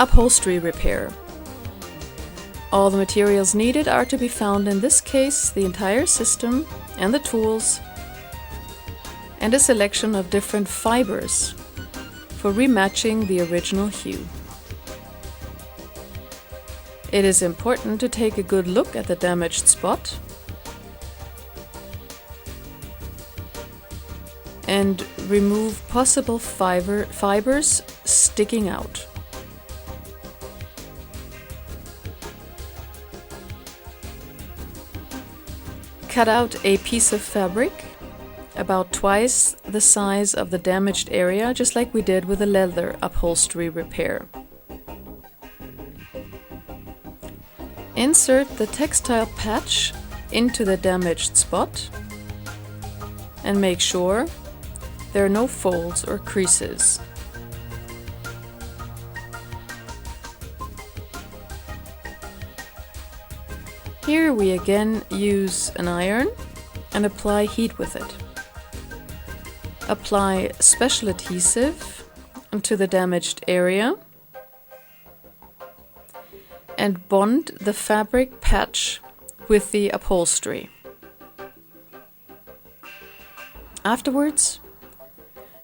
Upholstery Repair. All the materials needed are to be found, in this case, the entire system and the tools, and a selection of different fibers for rematching the original hue. It is important to take a good look at the damaged spot and remove possible fibers sticking out. Cut out a piece of fabric about twice the size of the damaged area, just like we did with the leather upholstery repair. Insert the textile patch into the damaged spot and make sure there are no folds or creases. Here we again use an iron and apply heat with it. Apply special adhesive to the damaged area and bond the fabric patch with the upholstery. Afterwards,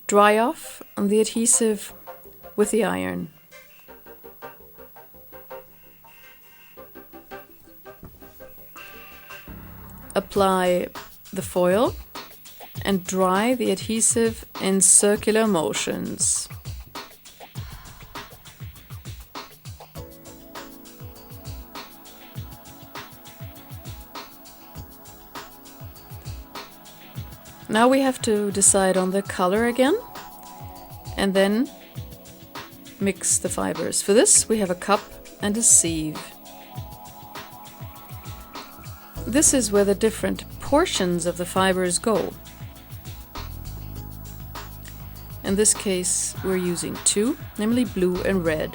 dry off the adhesive with the iron. Apply the foil and dry the adhesive in circular motions. Now we have to decide on the color again and then mix the fibers. For this we have a cup and a sieve. This is where the different portions of the fibers go. In this case we're using two, namely blue and red.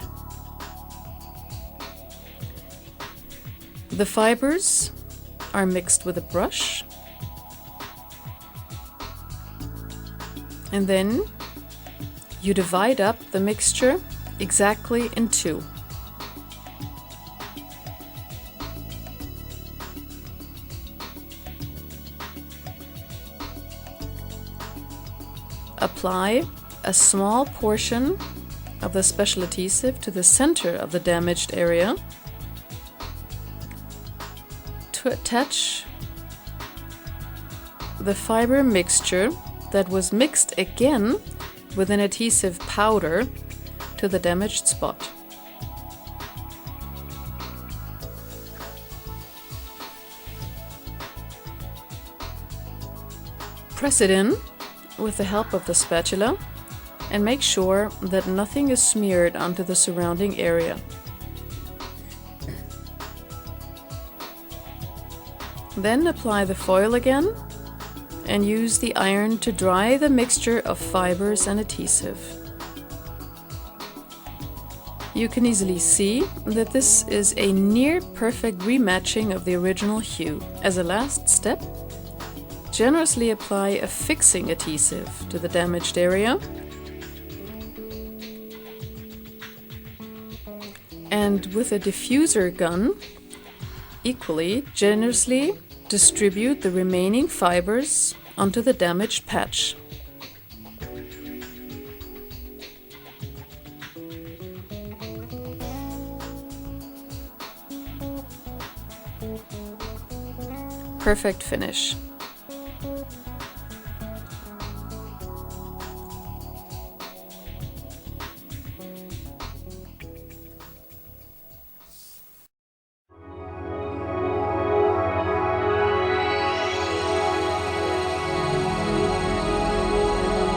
The fibers are mixed with a brush, and then you divide up the mixture exactly in two. Apply a small portion of the special adhesive to the center of the damaged area to attach the fiber mixture that was mixed again with an adhesive powder to the damaged spot. Press it in with the help of the spatula and make sure that nothing is smeared onto the surrounding area. Then apply the foil again and use the iron to dry the mixture of fibers and adhesive. You can easily see that this is a near perfect rematching of the original hue. As a last step, generously apply a fixing adhesive to the damaged area and with a diffuser gun equally generously distribute the remaining fibers onto the damaged patch. Perfect finish.